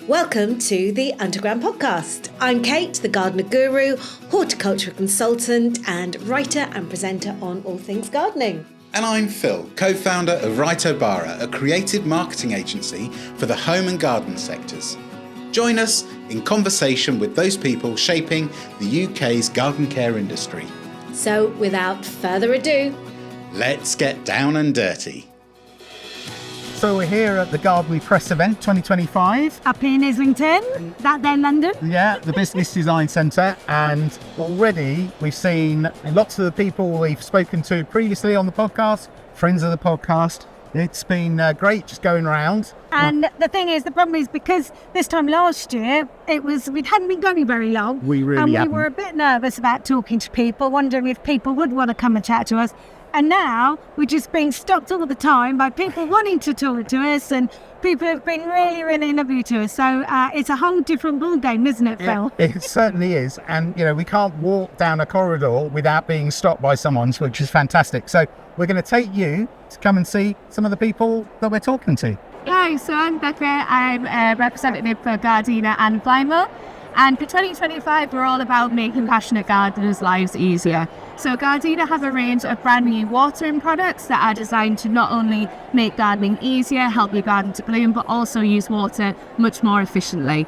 Welcome to the Underground Podcast. I'm Kate, the gardener guru, horticultural consultant and writer and presenter on all things gardening. And I'm Phil, co-founder of Rito Bara, a creative marketing agency for the home and garden sectors. Join us in conversation with those people shaping the UK's garden care industry. So without further ado, let's get down and dirty. So we're here at the Garden Press event 2025. Up in Islington, that then London. Yeah, the Business Design Centre, and already we've seen lots of the people we've spoken to previously on the podcast, friends of the podcast. It's been great just going around. And the thing is, the problem is because this time last year, we hadn't been going very long. We really And haven't. we were a bit nervous about talking to people, wondering if people would want to come and chat to us. And now we're just being stopped all the time by people wanting to talk to us, and people have been really interviewed to us. So it's a whole different ballgame, isn't it, Phil? It certainly is. And, we can't walk down a corridor without being stopped by someone, which is fantastic. So we're going to take you to come and see some of the people that we're talking to. Hi, so I'm Becca. I'm a representative for Gardena and Flymo. And for 2025, we're all about making passionate gardeners' lives easier. So Gardena have a range of brand new watering products that are designed to not only make gardening easier, help your garden to bloom, but also use water much more efficiently.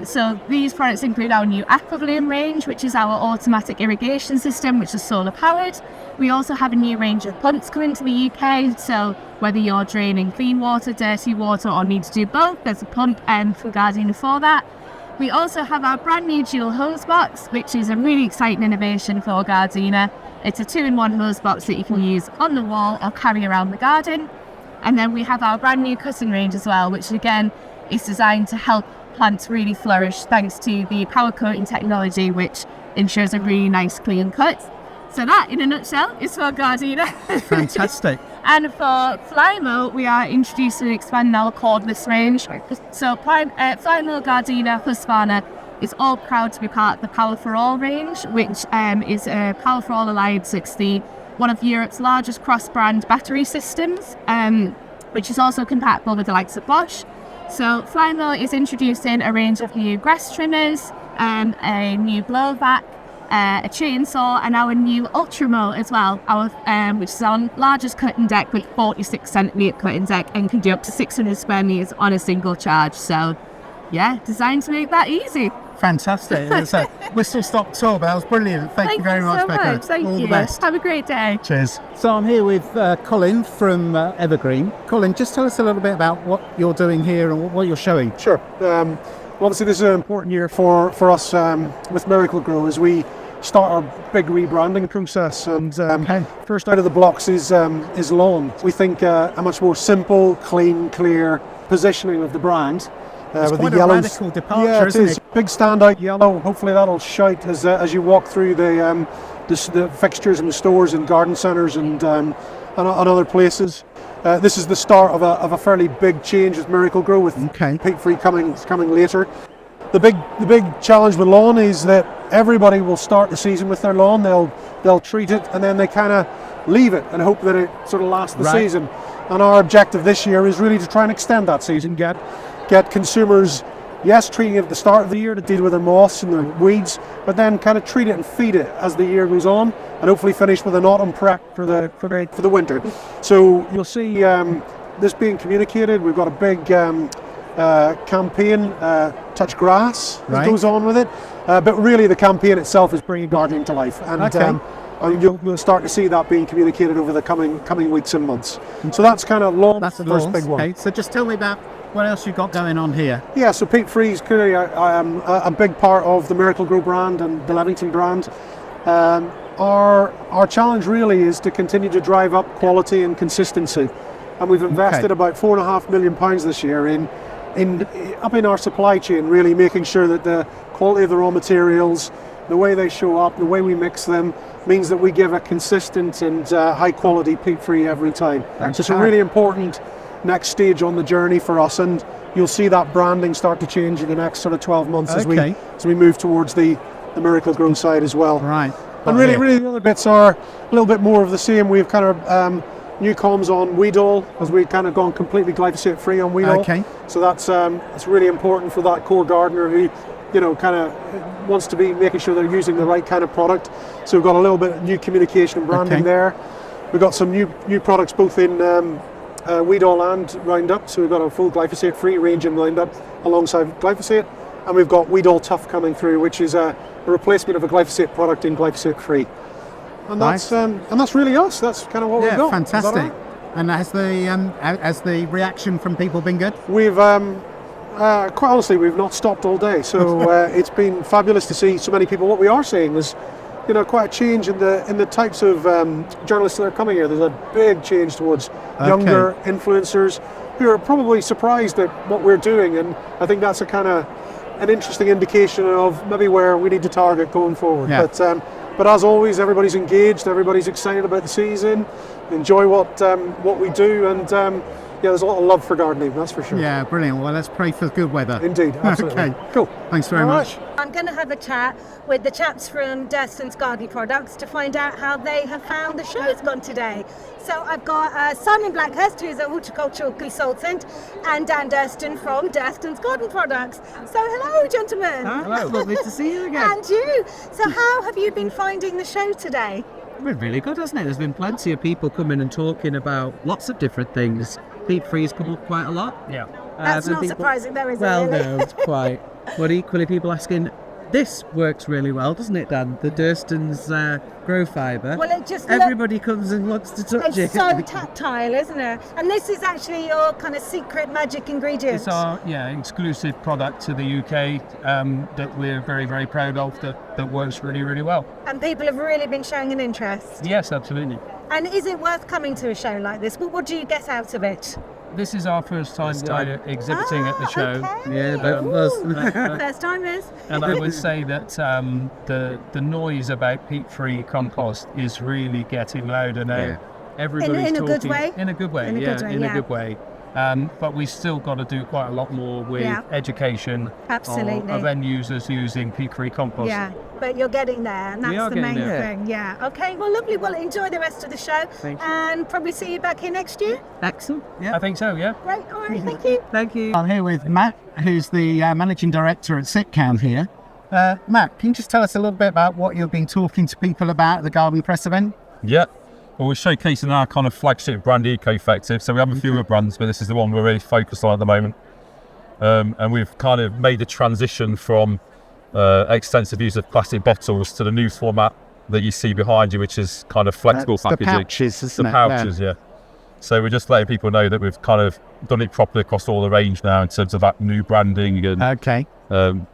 So these products include our new AquaBloom range, which is our automatic irrigation system, which is solar powered. We also have a new range of pumps coming to the UK, so whether you're draining clean water, dirty water, or need to do both, there's a pump from Gardena for that. We also have our brand new dual hose box, which is a really exciting innovation for Gardena. It's a 2-in-1 hose box that you can use on the wall or carry around the garden. And then we have our brand new cutting range as well, which again is designed to help plants really flourish thanks to the power coating technology, which ensures a really nice clean cut. So that, in a nutshell, is for Gardena. Fantastic. And for Flymo, we are introducing and expanding our cordless range. So Flymo, Gardena, Husqvarna is all proud to be part of the Power for All range, which is a Power for All Alliance. It's one of Europe's largest cross-brand battery systems, which is also compatible with the likes of Bosch. So Flymo is introducing a range of new grass trimmers, a new blow vac, a chainsaw, and our new Ultramo as well, which is our largest cutting deck with 46 centimetre cutting deck and can do up to 600 square metres on a single charge. So, yeah, designed to make that easy. Fantastic. We're still stopped tall, but that was brilliant. Thank you very much, Becca. Thank All you. the best. Have a great day. Cheers. So I'm here with Colin from Evergreen. Colin, just tell us a little bit about what you're doing here and what you're showing. Sure. Obviously, this is an important year for us with Miracle Grow as we start our big rebranding process. And first out of the blocks is lawn. We think a much more simple, clean, clear positioning of the brand. It's with quite the yellows. a radical departure, isn't it? Big standout yellow. Hopefully that'll shout as you walk through the fixtures in the stores and garden centres and other places. This is the start of a fairly big change with Miracle Grow, with peat-free coming later. The big challenge with lawn is that everybody will start the season with their lawn. They'll treat it and then they kind of leave it and hope that it sort of lasts the season. And our objective this year is really to try and extend that season, get consumers, treating it at the start of the year to deal with their moths and their weeds, but then kind of treat it and feed it as the year goes on, and hopefully finish with an autumn prep for the winter. So you'll see this being communicated. We've got a big campaign, Touch Grass, that goes on with it. But really the campaign itself is bringing gardening to life. And you'll start to see that being communicated over the coming weeks and months. So that's kind of lawn. That's the first big one. Okay, so just tell me about what else you've got going on here. Yeah, so peat-free is clearly a big part of the Miracle Grow brand and the Leamington brand. Our challenge really is to continue to drive up quality and consistency. And we've invested about £4.5 million this year in our supply chain, really making sure that the quality of the raw materials, the way they show up, the way we mix them, means that we give a consistent and high quality peat-free every time. So it's a really important next stage on the journey for us, and you'll see that branding start to change in the next sort of 12 months as we move towards the Miracle Grow side as well. Right. And really the other bits are a little bit more of the same. We've kind of new comms on Weedol, as we've kind of gone completely glyphosate free on Weedol. Okay. So that's it's really important for that core gardener who, kind of wants to be making sure they're using the right kind of product. So we've got a little bit of new communication and branding there. We've got some new products both in Weedol and Roundup. So we've got a full glyphosate free range in Roundup alongside glyphosate. And we've got Weedol Tough coming through, which is a replacement of a glyphosate product in glyphosate free. And that's really us. That's kind of what we've got. Fantastic. Right? And has the reaction from people been good? We've quite honestly, we've not stopped all day. So it's been fabulous to see so many people. What we are seeing is, quite a change in the types of journalists that are coming here. There's a big change towards younger influencers who are probably surprised at what we're doing, and I think that's an interesting indication of maybe where we need to target going forward. Yeah. But as always, everybody's engaged, everybody's excited about the season, enjoy what we do, and there's a lot of love for gardening, that's for sure. Yeah, brilliant. Well, let's pray for good weather. Indeed, absolutely. Okay, cool. Thanks very much. I'm going to have a chat with the chaps from Durston's Gardening Products to find out how they have found the show has gone today. So I've got Simon Blackhurst, who's a horticultural consultant, and Dan Durston from Durston's Garden Products. So hello, gentlemen. Hello, lovely to see you again. And you. So how have you been finding the show today? It's been really good, hasn't it? There's been plenty of people coming and talking about lots of different things. Peat-free's come up quite a lot. Yeah. That's not surprising though, is it? Well, really? no, it's quite. But equally, people asking, this works really well, doesn't it, Dan? The Durston's grow fibre. Well, it just everybody comes and wants to touch it. It's so tactile, isn't it? And this is actually your kind of secret magic ingredient. It's our exclusive product to the UK that we're very, very proud of, that works really, really well. And people have really been showing an interest. Yes, absolutely. And is it worth coming to a show like this? What do you get out of it? This is our first time exhibiting at the show. Okay. Yeah, both of us. First timers. And I would say that the noise about peat-free compost is really getting louder now. Yeah. Everybody's In a talking good way? in a good way. In a good way, in yeah. a good way. But we still got to do quite a lot more with education Absolutely. of end users using peat-free compost. Yeah, but you're getting there, and We that's are the main getting there. thing. Yeah. Okay. Well, lovely. Well, enjoy the rest of the show, Thank you. and probably see you back here next year. Excellent. I Yeah. think so, yeah. Great. All right. Thank you. Thank you. I'm here with Matt, who's the Managing Director at SitCam here. Matt, can you just tell us a little bit about what you've been talking to people about at the Garden Press event? Yeah. Well, we're showcasing our kind of flagship brand, Eco-Effective. So we have a few other brands, but this is the one we're really focused on at the moment. And we've kind of made a transition from extensive use of plastic bottles to the new format that you see behind you, which is kind of flexible That's packaging. the pouches, isn't The it? pouches, yeah. So we're just letting people know that we've kind of done it properly across all the range now in terms of that new branding and Okay. and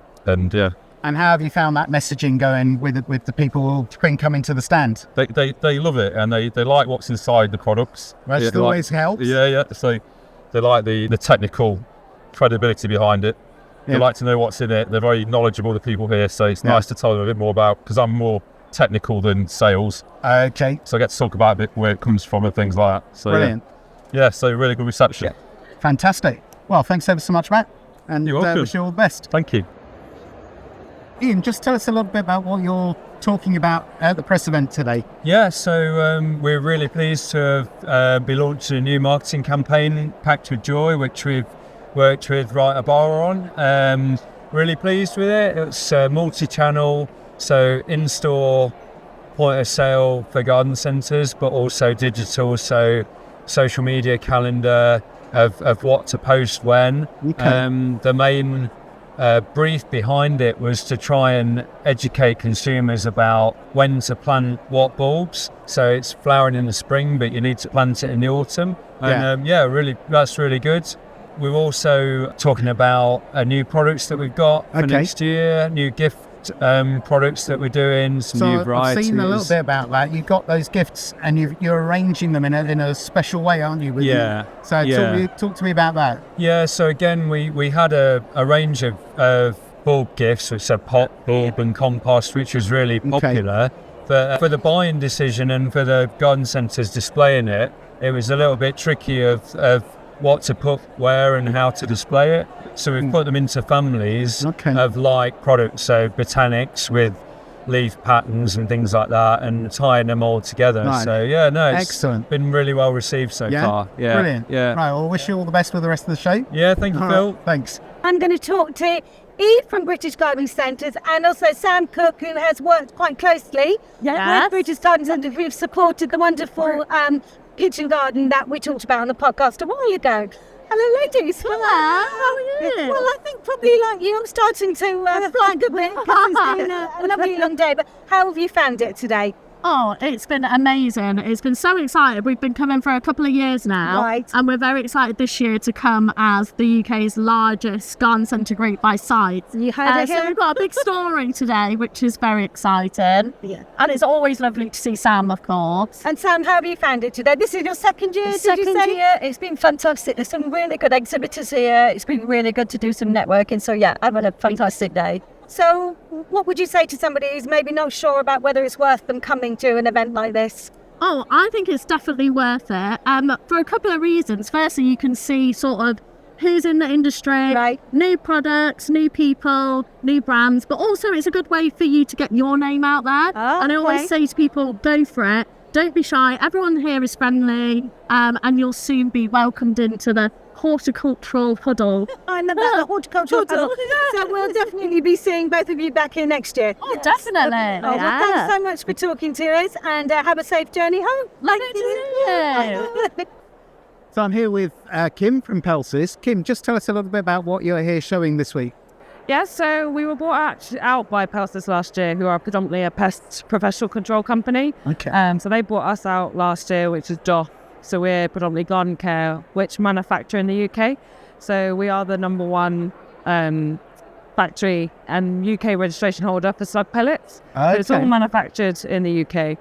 yeah. And how have you found that messaging going with the people who've been coming to the stand? They love it, and they like what's inside the products. That They always helps. Yeah. So they like the technical credibility behind it. They Yeah. like to know what's in it. They're very knowledgeable, the people here. So it's nice to tell them a bit more about, because I'm more technical than sales. Okay. So I get to talk about a bit where it comes from and things like that. So Brilliant. Yeah, so really good reception. Fantastic. Well, thanks ever so much, Matt. And You're welcome. wish you all the best. Thank you. Ian, just tell us a little bit about what you're talking about at the press event today. Yeah, so we're really pleased to be launching a new marketing campaign, Packed with Joy, which we've worked with Writer Bar on. Really pleased with it. It's multi-channel, so in-store, point of sale for garden centres, but also digital, so social media calendar of what to post when. Okay. The main brief behind it was to try and educate consumers about when to plant what bulbs. So it's flowering in the spring, but you need to plant it in the autumn. And really, that's really good. We're also talking about new products that we've got for next year, new gift products that we're doing, some So new I've varieties. seen a little bit about that. You've got those gifts and you're arranging them in a special way, aren't you? Yeah. So talk to me about that. Yeah, so again, we had a range of bulb gifts, which are pot, bulb and compost, which was really popular. But for the buying decision and for the garden centres displaying it, it was a little bit tricky of what to put where and how to display it. So we've put them into families of like products, so botanics with leaf patterns and things like that, and tying them all together. Right. So yeah, no, it's Excellent. been really well received so far. Yeah, Brilliant. Yeah, Right, well, wish you all the best with the rest of the show. yeah. Thank you, All Phil. right, thanks. I'm going to talk to Eve from British Gardening Centres and also Sam Cook, who has worked quite closely with British Gardening Centres, who've supported the wonderful kitchen garden that we talked about on the podcast a while ago. Hello, ladies. Hello. How are you? Well, I think probably like you, I'm starting to flag a bit because it's been a lovely long day. But how have you found it today? Oh, it's been amazing. It's been so exciting. We've been coming for a couple of years now. Right. And we're very excited this year to come as the UK's largest garden centre group by size. You heard it So here? we've got a big story today, which is very exciting. Yeah. And it's always lovely to see Sam, of course. And Sam, how have you found it today? This is your second year, did you say? year. It's been fantastic. There's some really good exhibitors here. It's been really good to do some networking. So yeah, I've had a fantastic day. So what would you say to somebody who's maybe not sure about whether it's worth them coming to an event like this? Oh, I think it's definitely worth it. For a couple of reasons. Firstly, you can see sort of who's in the industry, Right. new products, new people, new brands, but also it's a good way for you to get your name out there. Oh, And I always okay. say to people, go for it. Don't be shy. Everyone here is friendly, and you'll soon be welcomed into the horticultural huddle. I know that, the horticultural huddle. So we'll definitely be seeing both of you back here next year. Oh, definitely. Oh, well, thanks so much for talking to us, and have a safe journey home. So I'm here with Kim from Pelsis. Kim, just tell us a little bit about what you're here showing this week. Yeah, so we were bought out by Pelsis last year, who are predominantly a pest professional control company. Okay. So they bought us out last year, which is DOF. So we're predominantly garden care, which manufacture in the UK. So we are the number one factory and UK registration holder for slug pellets. So it's all Okay. manufactured in the UK.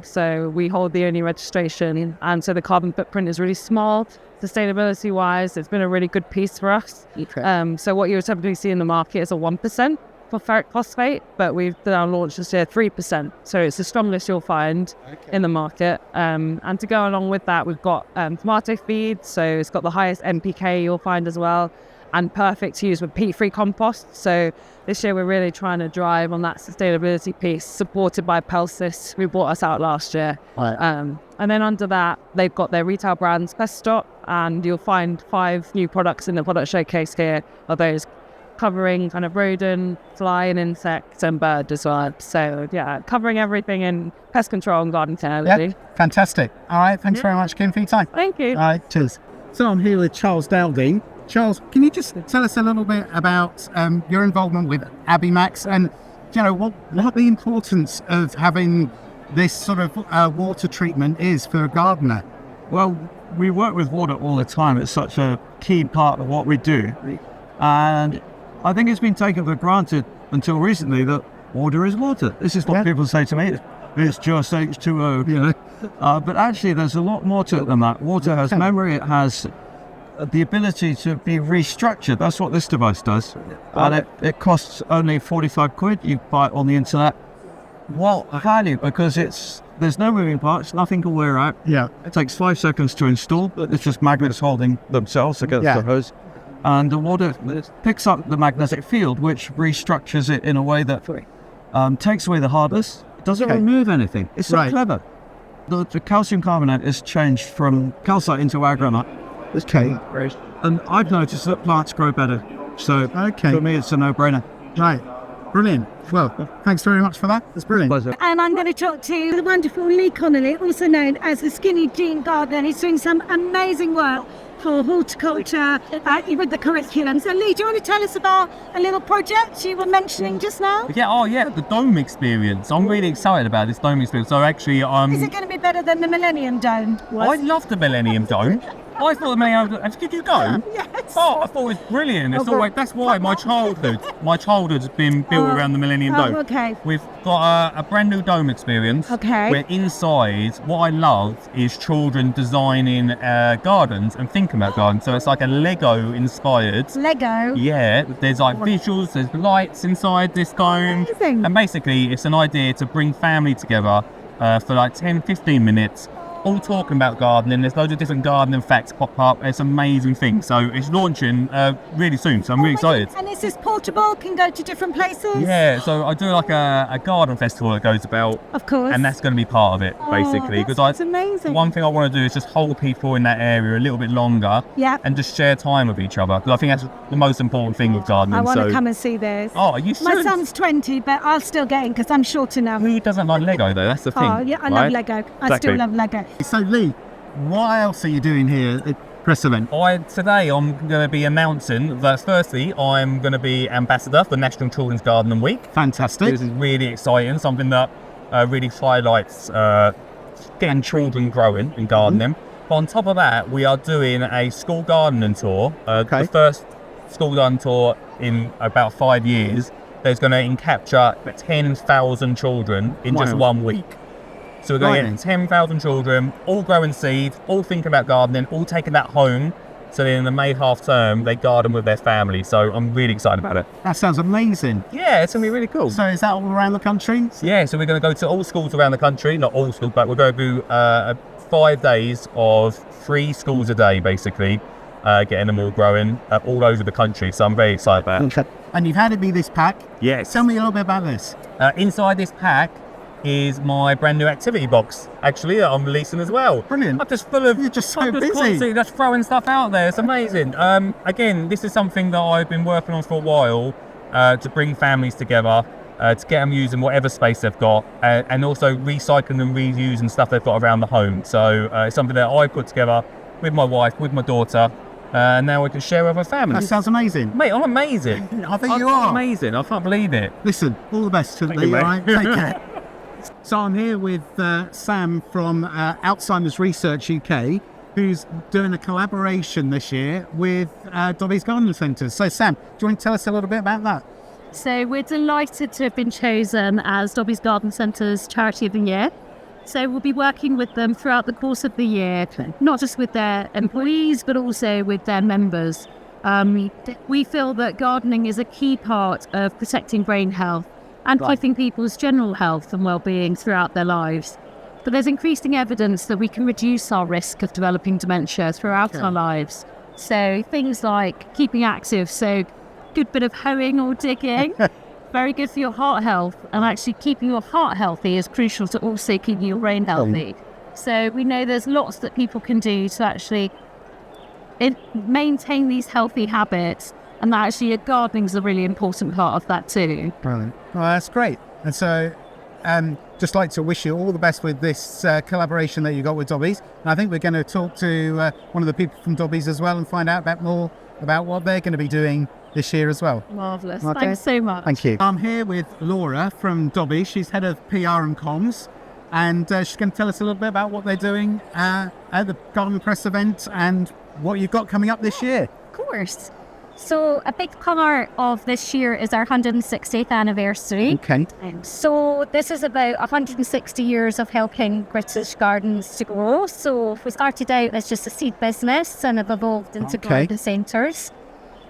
So we hold the only registration, and so the carbon footprint is really small. Sustainability wise, it's been a really good piece for us. Okay. So what you would typically see in the market is a 1% for ferric phosphate, but we've now launched this year 3%. So it's the strongest you'll find in the market. And to go along with that, we've got tomato feed, so it's got the highest NPK you'll find as well, and perfect to use with peat-free compost. So this year we're really trying to drive on that sustainability piece, supported by Pelsis, who bought us out last year. Right. And then under that, they've got their retail brands Pest Stop, and you'll find 5 new products in the product showcase here, of those covering kind of rodent, fly and insect and bird as well. So yeah, covering everything in pest control and garden care. Yeah, Really. fantastic. All right, thanks very much, Kim, for your time. Thank you. All right, cheers. So I'm here with Charles Dowding. Charles, can you just tell us a little bit about your involvement with Abimax and, you know, what the importance of having this sort of water treatment is for a gardener? Well, we work with water all the time. It's such a key part of what we do. And I think it's been taken for granted until recently that water is water. This is what people say to me. It's just H2O, you know. But actually, there's a lot more to it than that. Water has memory. It has the ability to be restructured. That's what this device does. And it costs only 45 quid. You buy it on the internet. Well, value, because there's no moving parts, nothing can wear out. Yeah. It takes 5 seconds to install, but it's just magnets holding themselves against the hose. And the water picks up the magnetic field, which restructures it in a way that takes away the hardness. It doesn't remove anything. It's so clever. The calcium carbonate is changed from calcite into aggronite. Okay. And I've noticed that plants grow better. So for me, it's a no-brainer. Right. Brilliant. Well, thanks very much for that. That's brilliant. Pleasure. And I'm going to talk to the wonderful Lee Connolly, also known as the Skinny Jean Gardener. He's doing some amazing work for horticulture with the curriculum. So Lee, do you want to tell us about a little project you were mentioning just now? Yeah, the dome experience. I'm really excited about this dome experience. So actually, Is it going to be better than the Millennium Dome? I love the Millennium Dome. I thought the Millennium Dome. Did you go? Yes. Oh, I thought it was brilliant. It's always, that's why my childhood's been built around the Millennium Dome. Okay. We've got a brand new dome experience. Okay. Where inside, what I love is children designing gardens and thinking about gardens. So it's like a Lego inspired. Lego? Yeah, there's like visuals, there's lights inside this dome. Amazing. And basically it's an idea to bring family together for like 10-15 minutes, all talking about gardening. There's loads of different gardening facts pop up. It's an amazing thing. So it's launching really soon. So I'm really excited. And is this portable? Can go to different places? Yeah, so I do like a garden festival that goes about. Of course. And that's going to be part of it, basically. That's amazing. One thing I want to do is just hold people in that area a little bit longer. Yeah. And just share time with each other. Because I think that's the most important thing with gardening. I want to come and see this. Oh, you should. My son's 20, but I'll still get in because I'm short enough. Who doesn't like Lego, though? That's the thing. Oh, yeah, I love Lego. I still love Lego. So Lee, what else are you doing here at press event? Today I'm going to be announcing that firstly I'm going to be ambassador for National Children's Gardening Week. Fantastic. This is really exciting, something that really highlights getting children growing and gardening. But on top of that, we are doing a school gardening tour. The first school garden tour in about 5 years. There's going to capture 10,000 children in just 1 week. So we're going to get 10,000 children, all growing seed, all thinking about gardening, all taking that home. So then in the May half term, they garden with their family. So I'm really excited about it. That sounds amazing. Yeah, it's going to be really cool. So is that all around the country? Yeah, so we're going to go to all schools around the country. Not all schools, but we're going to do 5 days of 3 schools a day, basically, getting them all growing all over the country. So I'm very excited about it. Okay. And you've handed me this pack. Yes. Tell me a little bit about this. Inside this pack is my brand new activity box, actually, that I'm releasing as well. Brilliant. I'm just full of... You're just so I'm just busy. constantly just throwing stuff out there. It's amazing. Again, this is something that I've been working on for a while to bring families together, to get them using whatever space they've got, and also recycling and reusing stuff they've got around the home. So it's something that I put together with my wife, with my daughter, and now we can share with our families. That sounds amazing. Mate, I'm amazing. I think you are. Amazing. I can't believe it. Listen, all the best to Lee, all right? Take care. So I'm here with Sam from Alzheimer's Research UK, who's doing a collaboration this year with Dobby's Garden Centres. So Sam, do you want to tell us a little bit about that? So we're delighted to have been chosen as Dobby's Garden Centre's Charity of the Year. So we'll be working with them throughout the course of the year, not just with their employees, but also with their members. We feel that gardening is a key part of protecting brain health and keeping people's general health and well-being throughout their lives. But there's increasing evidence that we can reduce our risk of developing dementia throughout our lives. So things like keeping active, so good bit of hoeing or digging, very good for your heart health, and actually keeping your heart healthy is crucial to also keeping your brain healthy. So we know there's lots that people can do to actually maintain these healthy habits, and that actually gardening is a really important part of that too. Brilliant. Well, that's great. And so just like to wish you all the best with this collaboration that you got with Dobby's. And I think we're going to talk to one of the people from Dobby's as well and find out more about what they're going to be doing this year as well. Marvellous. Okay. Thanks so much. Thank you. I'm here with Laura from Dobby's. She's head of PR and comms, and she's going to tell us a little bit about what they're doing at the Garden Press event and what you've got coming up this year. Of course. So a big part of this year is our 160th anniversary. Okay. So this is about 160 years of helping British gardens to grow. So we started out as just a seed business and have evolved into garden centres.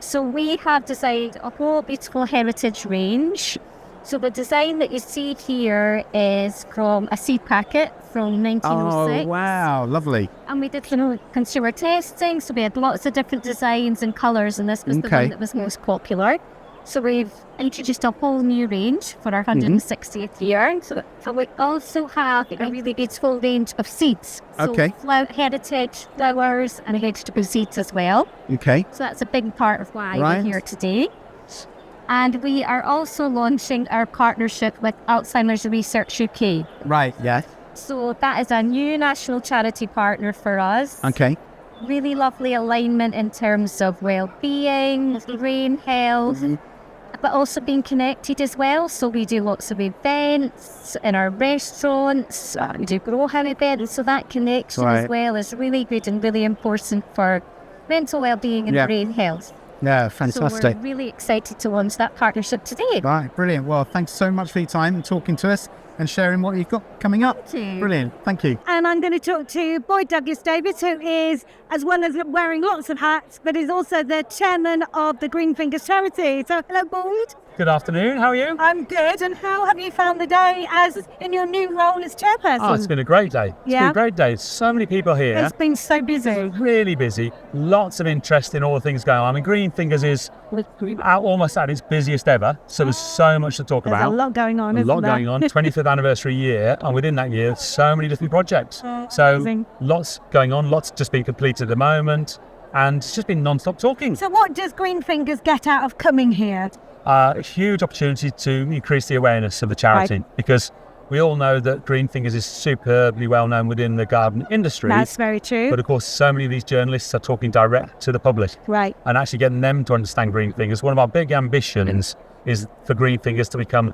So we have designed a whole beautiful heritage range. So the design that you see here is from a seed packet from 1906. Oh, wow, lovely. And we did some consumer testing, so we had lots of different designs and colours, and this was the one that was most popular. So we've introduced a whole new range for our 160th year. So we also have a really beautiful range of seeds. So heritage flowers and vegetable seeds as well. Okay. So that's a big part of why we're here today. And we are also launching our partnership with Alzheimer's Research UK. Right, yes. So that is a new national charity partner for us. Okay. Really lovely alignment in terms of well-being, brain health, but also being connected as well. So we do lots of events in our restaurants, we do grow home events, so that connection as well is really good and really important for mental well-being and brain health. Yeah, fantastic. So we're really excited to launch that partnership today. Right, brilliant. Well, thanks so much for your time and talking to us and sharing what you've got coming up. Thank you. Brilliant, thank you. And I'm going to talk to Boyd Douglas-Davies, who is, as well as wearing lots of hats, but is also the chairman of the Green Fingers charity. So hello, Boyd. Good afternoon, how are you? I'm good. And how have you found the day as in your new role as chairperson? Oh, it's been a great day. It's been a great day. So many people here. It's been so busy. Really busy. Lots of interest in all the things going on. I mean, Green Fingers is almost at its busiest ever. So there's so much to talk about. There's a lot going on, isn't there? Going on. 25th anniversary year. And within that year, so many different projects. So lots going on. Lots just being completed at the moment. And it's just been non-stop talking. So what does Green Fingers get out of coming here? A huge opportunity to increase the awareness of the charity, because we all know that Green Fingers is superbly well known within the garden industry. That's very true. But of course, so many of these journalists are talking direct to the public. Right. And actually getting them to understand Green Fingers. One of our big ambitions is for Green Fingers to become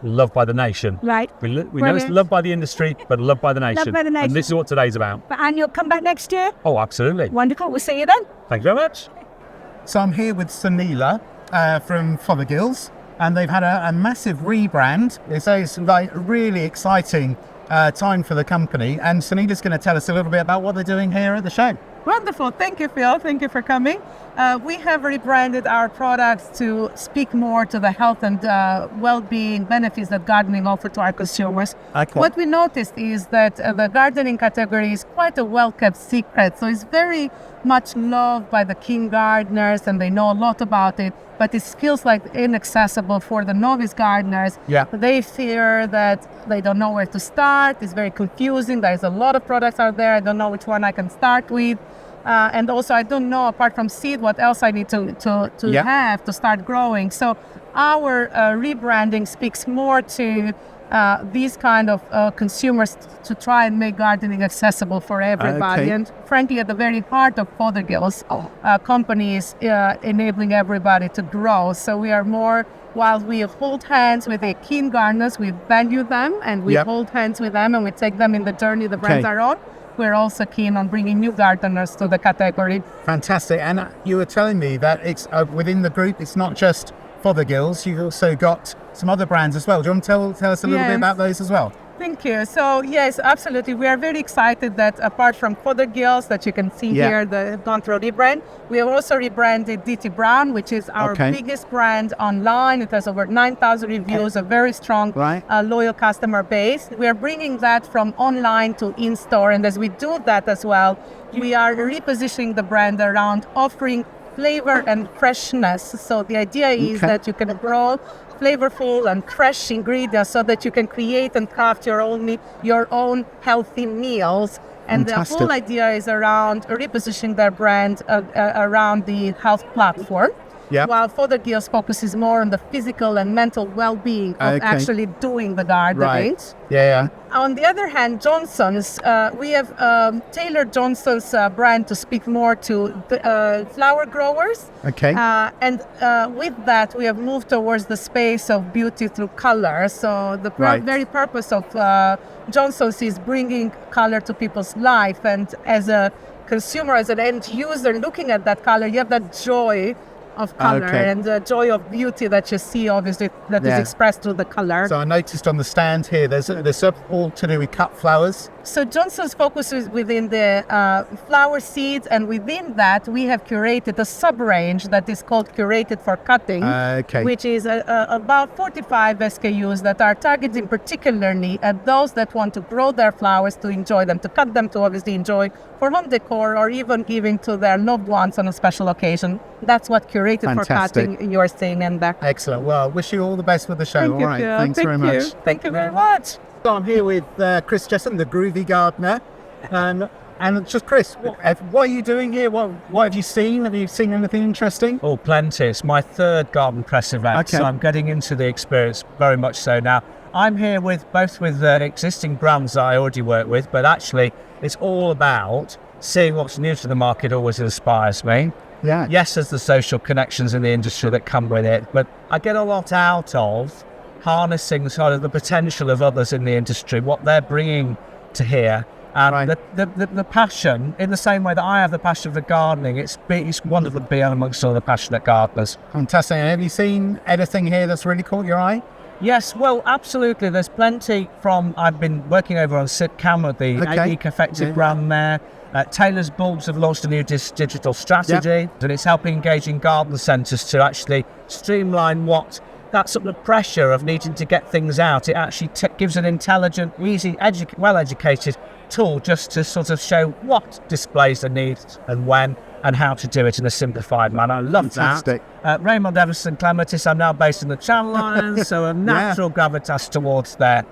loved by the nation. Right. We know it's loved by the industry, but loved by the nation. Loved by the nation. And this is what today's about. And you'll come back next year? Oh, absolutely. Wonderful. We'll see you then. Thank you very much. So I'm here with Sunila from Fothergills, and they've had a massive rebrand. It's like a really exciting time for the company, and Sunila's going to tell us a little bit about what they're doing here at the show. Wonderful. Thank you, Phil. Thank you for coming. We have rebranded our products to speak more to the health and well-being benefits that gardening offers to our consumers. Okay. What we noticed is that the gardening category is quite a well-kept secret. So it's very much loved by the keen gardeners, and they know a lot about it, but it feels like inaccessible for the novice gardeners. Yeah. They fear that they don't know where to start. It's very confusing. There's a lot of products out there. I don't know which one I can start with. And also, I don't know, apart from seed, what else I need to have to start growing. So our rebranding speaks more to these kind of consumers to try and make gardening accessible for everybody. And frankly, at the very heart of Fothergills, company is enabling everybody to grow. So we are more, while we hold hands with the keen gardeners, we value them, and we hold hands with them, and we take them in the journey the brands are on. We're also keen on bringing new gardeners to the category. Fantastic. And you were telling me that it's within the group, it's not just Fothergills, you've also got some other brands as well. Do you want to tell us a little bit about those as well? Thank you. So yes, absolutely. We are very excited that apart from Fothergills that you can see here, the Dontrell rebrand, we have also rebranded DT Brown, which is our biggest brand online. It has over 9,000 reviews, a very strong, loyal customer base. We are bringing that from online to in-store. And as we do that as well, we are repositioning the brand around offering flavor and freshness. So the idea is that you can grow flavorful and fresh ingredients so that you can create and craft your own healthy meals. And the whole idea is around repositioning their brand around the health platform. While Fothergills focuses more on the physical and mental well-being of actually doing the gardening. On the other hand, Johnson's, we have tailored Johnson's brand to speak more to the, flower growers. And with that, we have moved towards the space of beauty through color. So the very purpose of Johnson's is bringing color to people's life. And as a consumer, as an end user looking at that color, you have that joy of color and the joy of beauty that you see, obviously, that is expressed through the color. So I noticed on the stand here, there's all to do with cut flowers. So Johnson's focuses within the flower seeds, and within that we have curated a sub-range that is called Curated for Cutting, which is about 45 SKUs that are targeting particularly at those that want to grow their flowers, to enjoy them, to cut them, to obviously enjoy for home decor, or even giving to their loved ones on a special occasion. That's what Curated for Cutting you're seeing in there. Excellent. Well, wish you all the best with the show. Thank all you, right. Phil. Thanks very much. Thank you very much. So I'm here with Chris Jesson, the Groovy Gardener. And just Chris, what are you doing here? What have you seen? Have you seen anything interesting? Oh, plenty. It's my third garden press event, so I'm getting into the experience very much so now. I'm here with existing brands that I already work with, but actually it's all about seeing what's new to the market. Always inspires me. Yes, there's the social connections in the industry that come with it, but I get a lot out of harnessing sort of the potential of others in the industry, what they're bringing to here, and the passion, in the same way that I have the passion for gardening. It's wonderful to be amongst all the passionate gardeners. Fantastic. Have you seen anything here that's really caught your eye? Yes, well, absolutely. There's plenty from, I've been working over on Camera, the eco-effective brand there. Taylor's Bulbs have launched a new digital strategy, and it's helping engaging garden centres to actually streamline what that sort of pressure of needing to get things out. It actually gives an intelligent, easy, well-educated tool just to sort of show what displays are needed and when and how to do it in a simplified manner. I love Fantastic. that. Raymond Everson Clematis, I'm now based in the Channel Islands, so a natural gravitas towards there,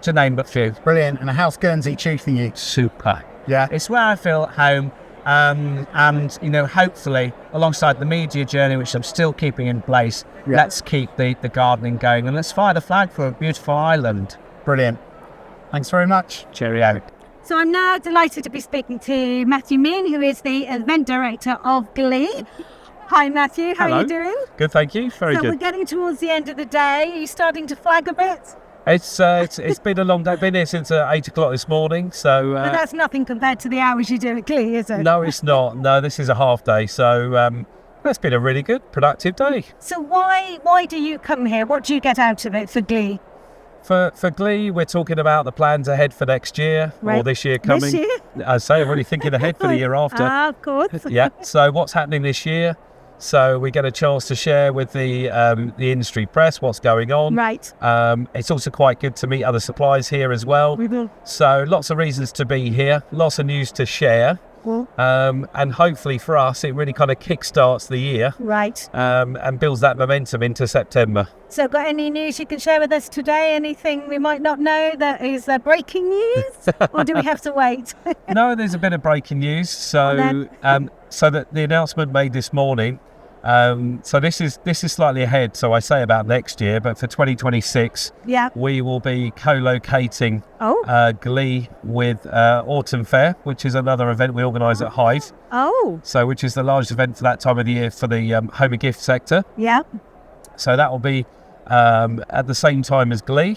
to name but few. Brilliant. And how's Guernsey treating you? Super. Yeah. It's where I feel at home. And, you know, hopefully, alongside the media journey, which I'm still keeping in place, let's keep the gardening going and let's fly the flag for a beautiful island. Brilliant. Thanks very much. Cheerio. So I'm now delighted to be speaking to Matthew Mean, who is the event director of Glee. Hi, Matthew. How are you doing? Good, thank you. Very so good. We're getting towards the end of the day. Are you starting to flag a bit? It's been a long day. Been here since 8 o'clock this morning. So, but that's nothing compared to the hours you do at Glee, is it? No, it's not. No, this is a half day. So it's been a really good, productive day. So why do you come here? What do you get out of it for Glee? For Glee, we're talking about the plans ahead for next year or this year coming. This year? I say, I'm really thinking ahead for the year after. Of course. Yeah. So what's happening this year? So we get a chance to share with the industry press what's going on. Right. It's also quite good to meet other suppliers here as well. We will. So lots of reasons to be here, lots of news to share. Cool. And hopefully for us, it really kind of kickstarts the year. Right. And builds that momentum into September. So got any news you can share with us today? Anything we might not know that is breaking news? Or do we have to wait? No, there's a bit of breaking news. So that the announcement made this morning. So this is slightly ahead. So I say about next year, but for 2026, we will be co-locating Glee with Autumn Fair, which is another event we organise at Hyde. So which is the largest event for that time of the year for the home and gift sector. Yeah. So that will be at the same time as Glee.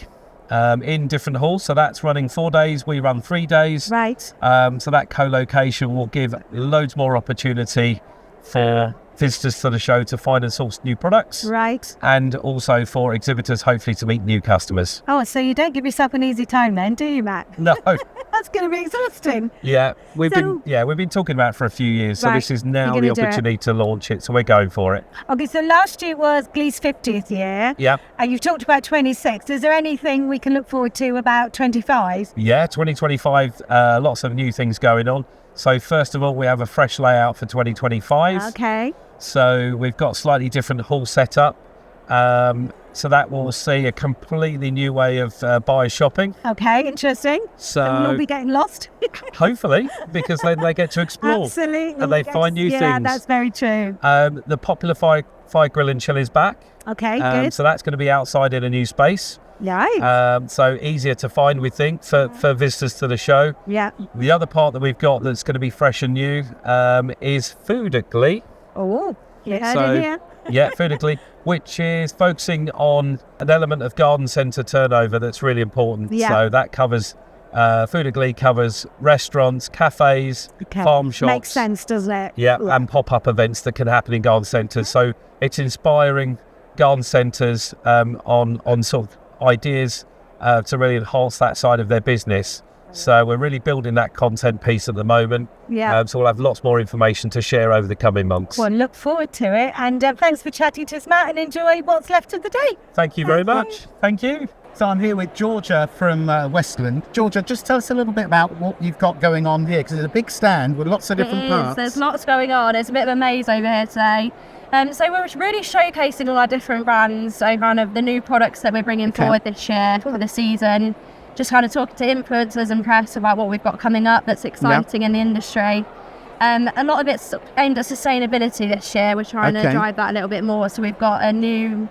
In different halls, so that's running 4 days, we run 3 days. Right. So that co-location will give loads more opportunity for visitors to the show to find and source new products. Right. And also for exhibitors, hopefully, to meet new customers. Oh, so you don't give yourself an easy time then, do you, Matt? No. That's going to be exhausting. Yeah, we've been talking about it for a few years, so this is now the opportunity to launch it, so we're going for it. Okay, so last year was Glee's 50th year. Yeah. And you've talked about 26. Is there anything we can look forward to about 25? Yeah, 2025, lots of new things going on. So first of all, we have a fresh layout for 2025. Okay. So we've got slightly different hall setup. So that will see a completely new way of buyer shopping. Okay, interesting. So we'll not be getting lost. Hopefully, because then they get to explore. Absolutely. And they find new things. Yeah, that's very true. The popular fire grill and chill is back. Okay, good. So that's going to be outside in a new space. Right. So easier to find, we think, for visitors to the show. Yeah. The other part that we've got that's going to be fresh and new is food at Glee. Oh, you heard it here. Yeah, food at Glee, which is focusing on an element of garden centre turnover that's really important. Yeah. So that covers, food at Glee covers restaurants, cafes, farm shops. Makes sense, doesn't it? Yeah, and pop-up events that can happen in garden centres. So it's inspiring garden centres on sort of ideas to really enhance that side of their business. So we're really building that content piece at the moment. Yeah. So we'll have lots more information to share over the coming months. Well, look forward to it. And thanks for chatting to us, Matt, and enjoy what's left of the day. Thank you very much. Thank you. So I'm here with Georgia from Westland. Georgia, just tell us a little bit about what you've got going on here, because it's a big stand with lots of different parts. There's lots going on. It's a bit of a maze over here today. So we're really showcasing all our different brands, so kind of the new products that we're bringing forward this year for the season. Just kind of talking to influencers and press about what we've got coming up that's exciting in the industry. A lot of it's aimed at sustainability this year. We're trying to drive that a little bit more. So we've got a new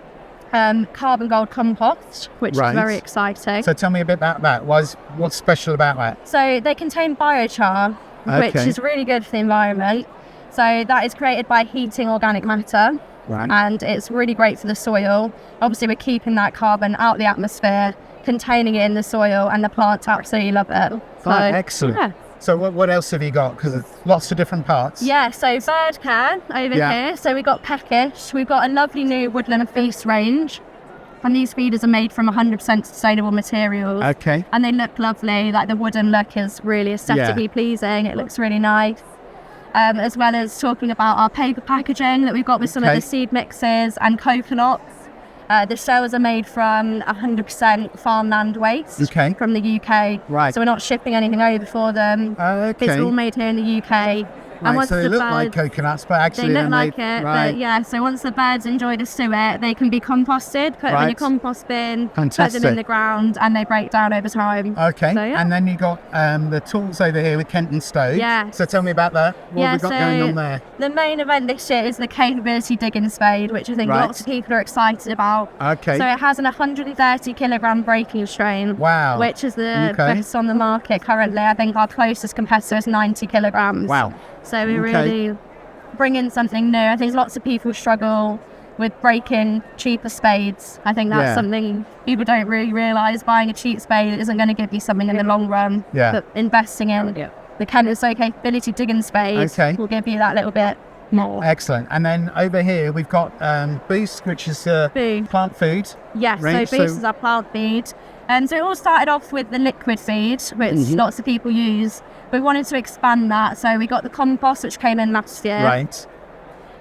carbon gold compost, which is very exciting. So tell me a bit about that. What's special about that? So they contain biochar, which is really good for the environment. So that is created by heating organic matter. Right. And it's really great for the soil. Obviously, we're keeping that carbon out of the atmosphere, containing it in the soil, and the plants absolutely love it. So, excellent. Yeah. So what else have you got? Because there's lots of different parts. Yeah, so bird care over here. So we've got peckish. We've got a lovely new woodland feast range. And these feeders are made from 100% sustainable materials. Okay. And they look lovely. Like the wooden look is really aesthetically pleasing. It looks really nice. As well as talking about our paper packaging that we've got with some of the seed mixes and coconuts. The shells are made from 100% farmland waste from the UK. Right. So we're not shipping anything over for them. Okay. It's all made here in the UK. And Right, so they look like coconuts, but actually they look like made, it. right. But yeah, so once the birds enjoy the suet, they can be composted, put them in your compost bin, put them in the ground, and they break down over time. Okay, So, yeah. and then you got the tools over here with Kent and Stowe. Yeah. So tell me about that. What have we got going on there? The main event this year is the capability digging spade, which I think lots of people are excited about. Okay. So it has an 130 kilogram breaking strain. Wow. Which is the best on the market currently. I think our closest competitor is 90 kilograms. Wow. So we really bring in something new. I think lots of people struggle with breaking cheaper spades. I think that's something people don't really realise. Buying a cheap spade isn't going to give you something in the long run. Yeah. But investing in the Kent and Stowe capability digging spade will give you that little bit more. Excellent. And then over here we've got Boost, which is plant food. Yes, so Boost is our plant feed. And so it all started off with the liquid feed, which lots of people use. We wanted to expand that, so we got the compost, which came in last year. Right.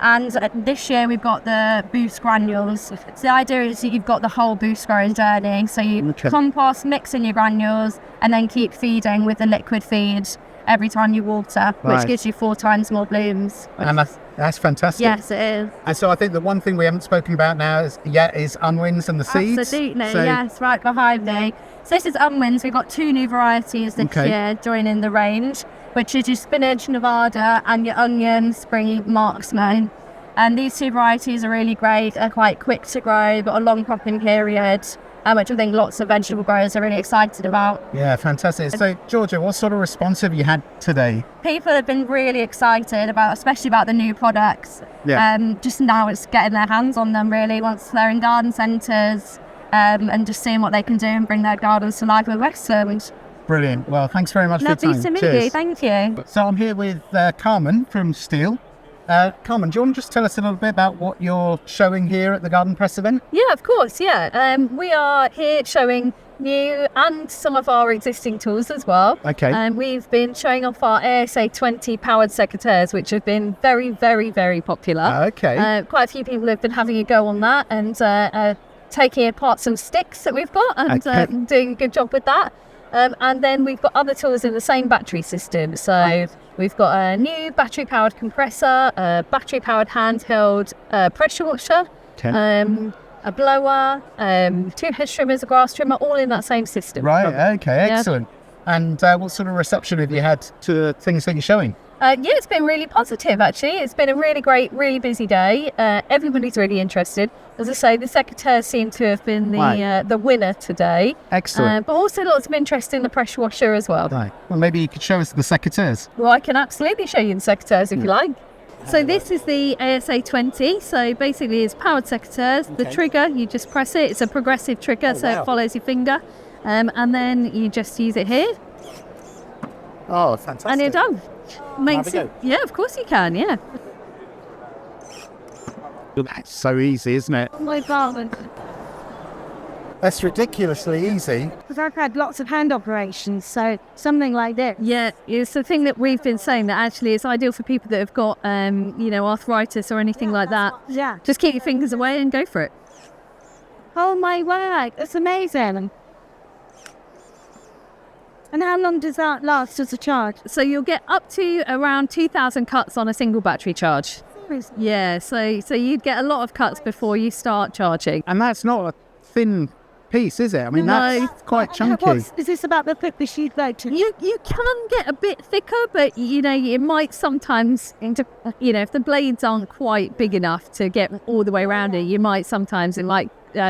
And this year we've got the Boost granules. So the idea is that you've got the whole Boost growing journey. So you compost, mix in your granules, and then keep feeding with the liquid feed every time you water, which gives you 4 times more blooms. And that's fantastic. Yes, it is. And so I think the one thing we haven't spoken about now is unwinds and the seeds. Absolutely, yes, right behind me. So this is unwinds. We've got 2 new varieties this year joining the range, which is your spinach Nevada and your onion spring marksman. And these 2 varieties are really great. They're quite quick to grow, but a long cropping period, which I think lots of vegetable growers are really excited about. Yeah, fantastic. So, Georgia, what sort of response have you had today? People have been really excited about, especially about the new products. Yeah. Just now it's getting their hands on them really, once they're in garden centres, and just seeing what they can do and bring their gardens to life with Westland. Brilliant. Well, thanks very much for your time. Lovely to meet you. Thank you. So I'm here with Carmen from Steel. Carmen, do you want to just tell us a little bit about what you're showing here at the Garden Press event? Yeah, of course, yeah. We are here showing new and some of our existing tools as well. Okay. We've been showing off our ASA20 powered secateurs, which have been very, very, very popular. Okay. Quite a few people have been having a go on that and taking apart some sticks that we've got and doing a good job with that. And then we've got other tools in the same battery system. So we've got a new battery-powered compressor, a battery-powered handheld pressure washer, a blower, 2 hedge trimmers, a grass trimmer, all in that same system. Right, okay, excellent. And what sort of reception have you had to the things that you're showing? Yeah, it's been really positive, actually. It's been a really great, really busy day. Everybody's really interested. As I say, the secateurs seem to have been the winner today. Excellent. But also lots of interest in the pressure washer as well. Right. Well, maybe you could show us the secateurs. Well, I can absolutely show you the secateurs if you like. So this is the ASA20. So basically it's powered secateurs. The trigger, you just press it. It's a progressive trigger, so it follows your finger. And then you just use it here. Oh, fantastic. And you're done. Makes it, yeah, of course you can, yeah. That's so easy, isn't it? My God. That's ridiculously easy. Because I've had lots of hand operations, so something like this. Yeah, it's the thing that we've been saying that actually it's ideal for people that have got, arthritis or anything like that. Yeah. Just keep your fingers away and go for it. Oh my word, that's amazing. And how long does that last as a charge? So you'll get up to around 2,000 cuts on a single battery charge. Seriously? Yeah, so you'd get a lot of cuts before you start charging. And that's not a thin piece, is it? I mean, that's quite chunky. Is this about the thick sheet though? You can get a bit thicker, but it might sometimes, if the blades aren't quite big enough to get all the way around it, you might sometimes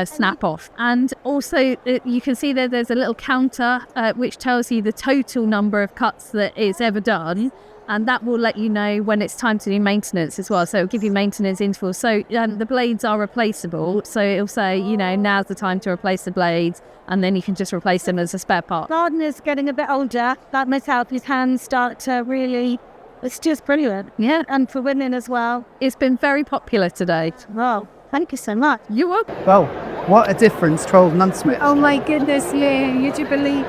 snap off. And also you can see that there's a little counter which tells you the total number of cuts that it's ever done, and that will let you know when it's time to do maintenance as well. So it'll give you maintenance intervals. So the blades are replaceable, so it'll say now's the time to replace the blades, and then you can just replace them as a spare part. Gardener's getting a bit older, that must help his hands start to really, it's just brilliant. Yeah, and for women as well. It's been very popular today. Wow. Thank you so much. You're welcome. Well, what a difference 12 months makes. Oh my goodness, yeah, you do believe.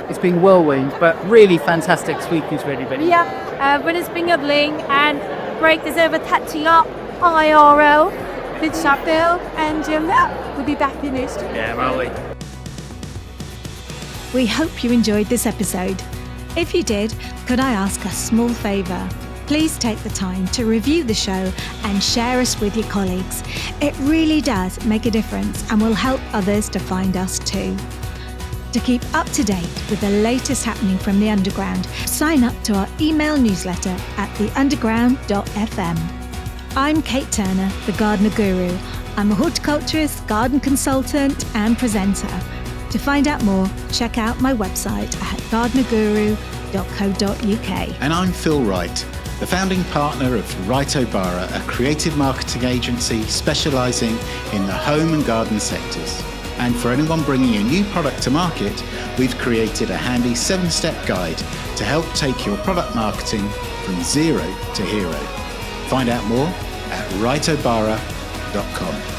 It's been whirlwind, but really fantastic speakers, really. Yeah, but it's been lovely and great. There's over catching up IRL. Big shop there, and we'll be back in next week. Yeah, Molly. We hope you enjoyed this episode. If you did, could I ask a small favour? Please take the time to review the show and share us with your colleagues. It really does make a difference and will help others to find us too. To keep up to date with the latest happening from the Underground, sign up to our email newsletter at theunderground.fm. I'm Kate Turner, the Gardener Guru. I'm a horticulturist, garden consultant and presenter. To find out more, check out my website at gardenerguru.co.uk. And I'm Phil Wright, the founding partner of Wright O'Bara, a creative marketing agency specialising in the home and garden sectors. And for anyone bringing a new product to market, we've created a handy 7-step guide to help take your product marketing from zero to hero. Find out more at wrightobara.com.